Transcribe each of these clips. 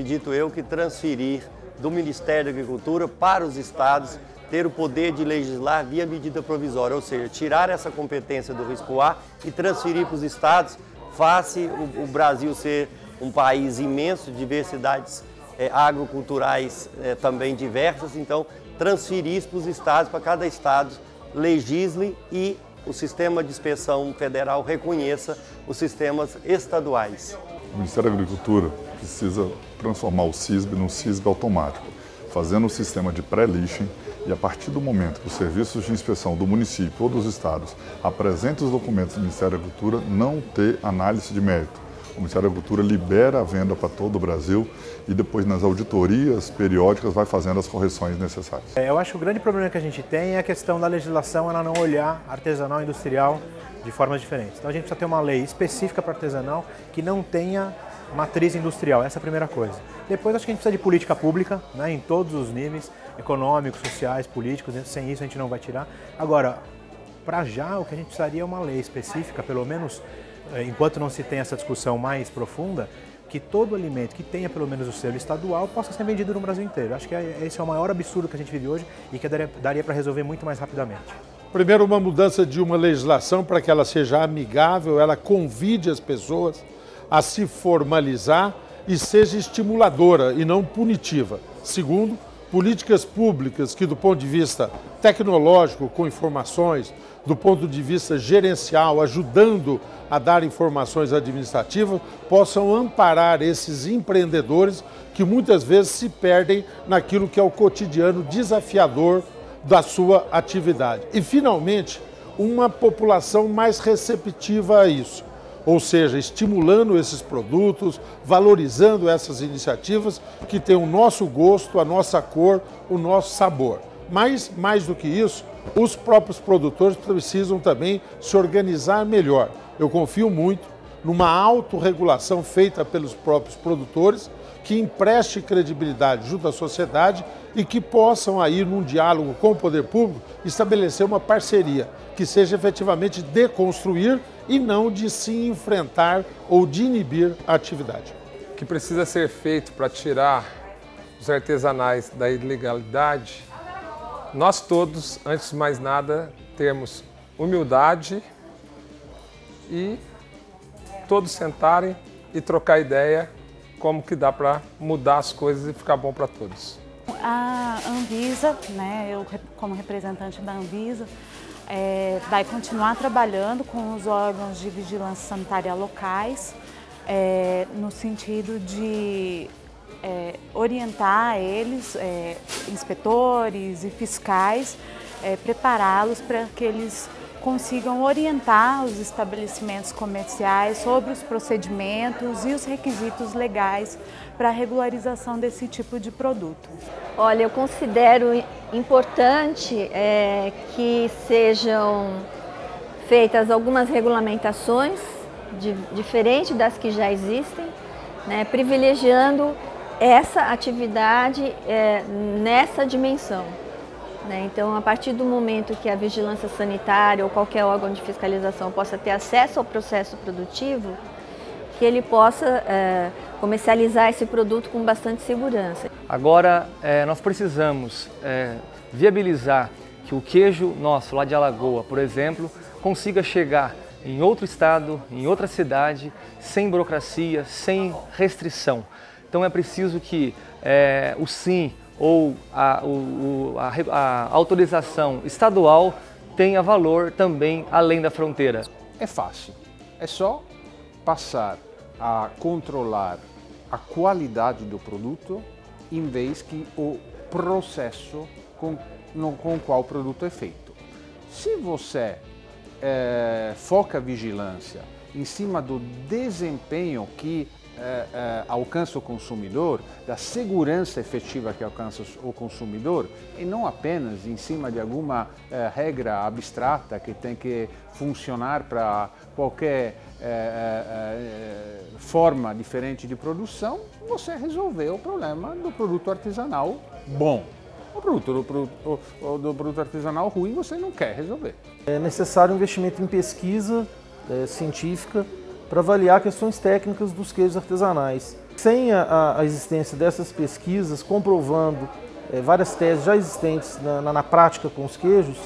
acredito eu que transferir do Ministério da Agricultura para os estados, ter o poder de legislar via medida provisória, ou seja, tirar essa competência do RISPOA e transferir para os estados, faz o Brasil ser um país imenso, diversidades agroculturais também diversas, então transferir isso para os estados, para cada estado legisle e o sistema de inspeção federal reconheça os sistemas estaduais. O Ministério da Agricultura precisa transformar o CISB num CISB automático, fazendo um sistema de pré-lixing e a partir do momento que os serviços de inspeção do município ou dos estados apresentem os documentos do Ministério da Agricultura, não ter análise de mérito. O Ministério da Agricultura libera a venda para todo o Brasil e depois nas auditorias periódicas vai fazendo as correções necessárias. Eu acho que o grande problema que a gente tem é a questão da legislação, ela não olhar artesanal e industrial de formas diferentes. Então a gente precisa ter uma lei específica para artesanal que não tenha matriz industrial, essa é a primeira coisa. Depois acho que a gente precisa de política pública, né, em todos os níveis, econômicos, sociais, políticos, sem isso a gente não vai tirar. Agora, para já o que a gente precisaria é uma lei específica, pelo menos enquanto não se tem essa discussão mais profunda, que todo alimento que tenha pelo menos o selo estadual possa ser vendido no Brasil inteiro. Acho que esse é o maior absurdo que a gente vive hoje e que daria para resolver muito mais rapidamente. Primeiro, uma mudança de uma legislação para que ela seja amigável, ela convide as pessoas a se formalizar e seja estimuladora e não punitiva. Segundo, políticas públicas que do ponto de vista tecnológico, com informações, do ponto de vista gerencial, ajudando a dar informações administrativas, possam amparar esses empreendedores que muitas vezes se perdem naquilo que é o cotidiano desafiador da sua atividade. E, finalmente, uma população mais receptiva a isso, ou seja, estimulando esses produtos, valorizando essas iniciativas que têm o nosso gosto, a nossa cor, o nosso sabor. Mas, mais do que isso, os próprios produtores precisam também se organizar melhor. Eu confio muito numa autorregulação feita pelos próprios produtores que empreste credibilidade junto à sociedade e que possam aí, num diálogo com o poder público, estabelecer uma parceria que seja efetivamente de construir e não de se enfrentar ou de inibir a atividade. O que precisa ser feito para tirar os artesanais da ilegalidade, nós todos, antes de mais nada, termos humildade e todos sentarem e trocar ideia como que dá para mudar as coisas e ficar bom para todos. A Anvisa, né, eu como representante da Anvisa, vai continuar trabalhando com os órgãos de vigilância sanitária locais, no sentido de orientar eles, inspetores e fiscais, prepará-los para que eles consigam orientar os estabelecimentos comerciais sobre os procedimentos e os requisitos legais para a regularização desse tipo de produto. Olha, eu considero importante que sejam feitas algumas regulamentações diferentes das que já existem, né, privilegiando essa atividade nessa dimensão. Então, a partir do momento que a vigilância sanitária ou qualquer órgão de fiscalização possa ter acesso ao processo produtivo, que ele possa comercializar esse produto com bastante segurança. Agora, nós precisamos viabilizar que o queijo nosso lá de Alagoa, por exemplo, consiga chegar em outro estado, em outra cidade, sem burocracia, sem restrição. Então é preciso que o SIM ou a autorização estadual tenha valor também além da fronteira. É fácil, é só passar a controlar a qualidade do produto em vez que o processo com o qual o produto é feito. Se você foca a vigilância em cima do desempenho que alcança o consumidor, da segurança efetiva que alcança o consumidor, e não apenas em cima de alguma regra abstrata que tem que funcionar para qualquer forma diferente de produção, você resolveu o problema do produto artesanal bom. O produto artesanal ruim você não quer resolver. É necessário investimento em pesquisa científica para avaliar questões técnicas dos queijos artesanais. Sem a existência dessas pesquisas comprovando várias teses já existentes na prática com os queijos,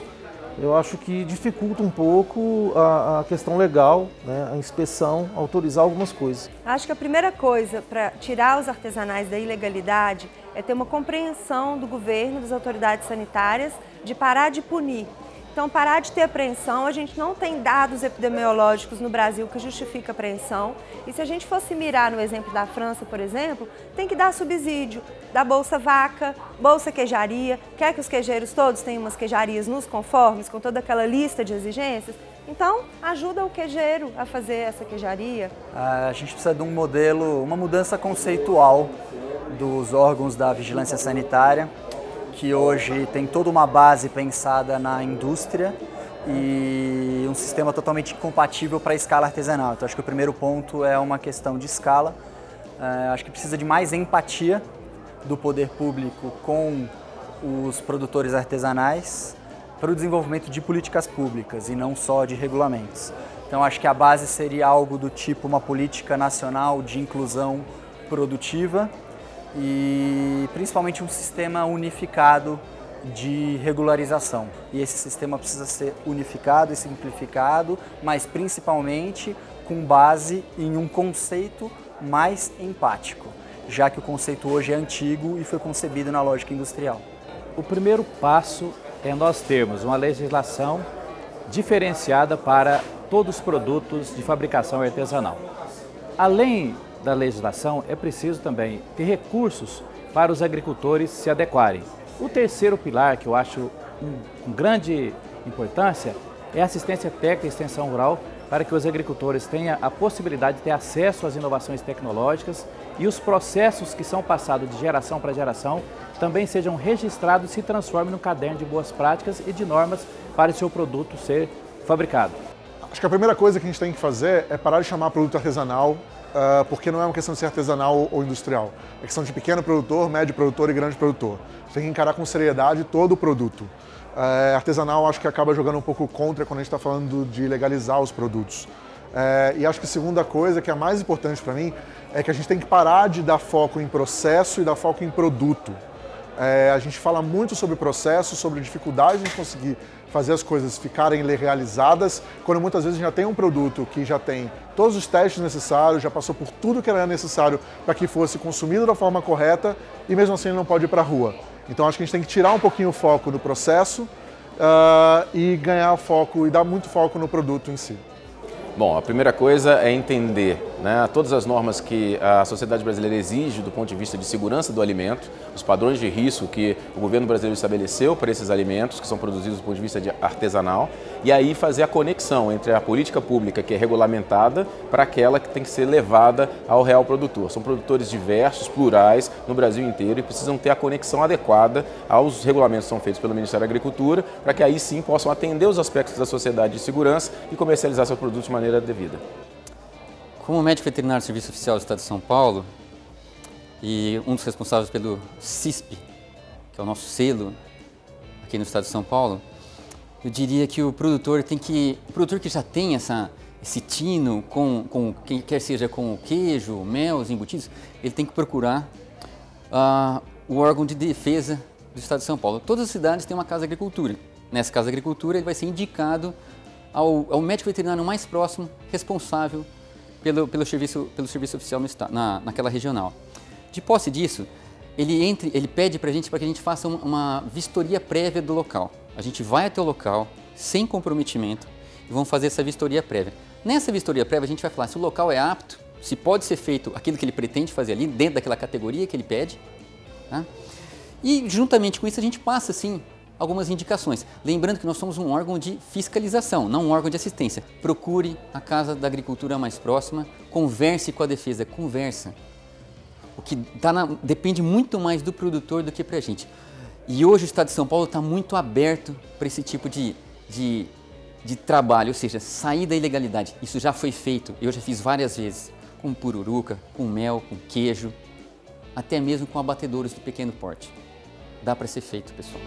eu acho que dificulta um pouco a questão legal, né, a inspeção, autorizar algumas coisas. Acho que a primeira coisa para tirar os artesanais da ilegalidade é ter uma compreensão do governo, das autoridades sanitárias, de parar de punir. Então, parar de ter apreensão, a gente não tem dados epidemiológicos no Brasil que justifica a apreensão. E se a gente fosse mirar no exemplo da França, por exemplo, tem que dar subsídio, da Bolsa Vaca, Bolsa Queijaria. Quer que os queijeiros todos tenham umas queijarias nos conformes, com toda aquela lista de exigências? Então, ajuda o queijeiro a fazer essa queijaria. A gente precisa de um modelo, uma mudança conceitual dos órgãos da vigilância sanitária, que hoje tem toda uma base pensada na indústria e um sistema totalmente incompatível para a escala artesanal. Então acho que o primeiro ponto é uma questão de escala. Acho que precisa de mais empatia do poder público com os produtores artesanais para o desenvolvimento de políticas públicas e não só de regulamentos. Então acho que a base seria algo do tipo uma política nacional de inclusão produtiva e principalmente um sistema unificado de regularização. E esse sistema precisa ser unificado e simplificado, mas principalmente com base em um conceito mais empático, já que o conceito hoje é antigo e foi concebido na lógica industrial. O primeiro passo é nós termos uma legislação diferenciada para todos os produtos de fabricação artesanal. Além da legislação, é preciso também ter recursos para os agricultores se adequarem. O terceiro pilar, que eu acho com grande importância, é a assistência técnica e extensão rural para que os agricultores tenham a possibilidade de ter acesso às inovações tecnológicas e os processos que são passados de geração para geração também sejam registrados e se transformem no caderno de boas práticas e de normas para o seu produto ser fabricado. Acho que a primeira coisa que a gente tem que fazer é parar de chamar produto artesanal, porque não é uma questão de ser artesanal ou industrial. É questão de pequeno produtor, médio produtor e grande produtor. Você tem que encarar com seriedade todo o produto. Artesanal acho que acaba jogando um pouco contra quando a gente está falando de legalizar os produtos. E acho que a segunda coisa, que é a mais importante para mim, é que a gente tem que parar de dar foco em processo e dar foco em produto. A gente fala muito sobre processo, sobre dificuldade de conseguir fazer as coisas ficarem realizadas, quando muitas vezes já tem um produto que já tem todos os testes necessários, já passou por tudo que era necessário para que fosse consumido da forma correta e mesmo assim ele não pode ir para a rua. Então acho que a gente tem que tirar um pouquinho o foco do processo e ganhar foco e dar muito foco no produto em si. Bom, a primeira coisa é entender, né, todas as normas que a sociedade brasileira exige do ponto de vista de segurança do alimento, os padrões de risco que o governo brasileiro estabeleceu para esses alimentos que são produzidos do ponto de vista artesanal, e aí fazer a conexão entre a política pública que é regulamentada para aquela que tem que ser levada ao real produtor. São produtores diversos, plurais, no Brasil inteiro e precisam ter a conexão adequada aos regulamentos que são feitos pelo Ministério da Agricultura para que aí sim possam atender os aspectos da sociedade de segurança e comercializar seus produtos de maneira devida. Como médico veterinário do Serviço Oficial do Estado de São Paulo e um dos responsáveis pelo CISP, que é o nosso selo aqui no Estado de São Paulo, eu diria que o produtor que já tem esse tino, quer seja com o queijo, mel, os embutidos, ele tem que procurar o órgão de defesa do Estado de São Paulo. Todas as cidades têm uma casa de agricultura. Nessa casa de agricultura ele vai ser indicado ao médico veterinário mais próximo, responsável pelo serviço oficial no estado, naquela regional. De posse disso, ele pede para que a gente faça uma vistoria prévia do local. A gente vai até o local, sem comprometimento, e vamos fazer essa vistoria prévia. Nessa vistoria prévia, a gente vai falar se o local é apto, se pode ser feito aquilo que ele pretende fazer ali, dentro daquela categoria que ele pede. Tá? E, juntamente com isso, a gente passa, sim, algumas indicações. Lembrando que nós somos um órgão de fiscalização, não um órgão de assistência. Procure a Casa da Agricultura mais próxima, converse com a defesa, conversa. O que depende muito mais do produtor do que para a gente. E hoje o Estado de São Paulo está muito aberto para esse tipo de trabalho, ou seja, sair da ilegalidade. Isso já foi feito, eu já fiz várias vezes, com pururuca, com mel, com queijo, até mesmo com abatedouros de pequeno porte. Dá para ser feito, pessoal.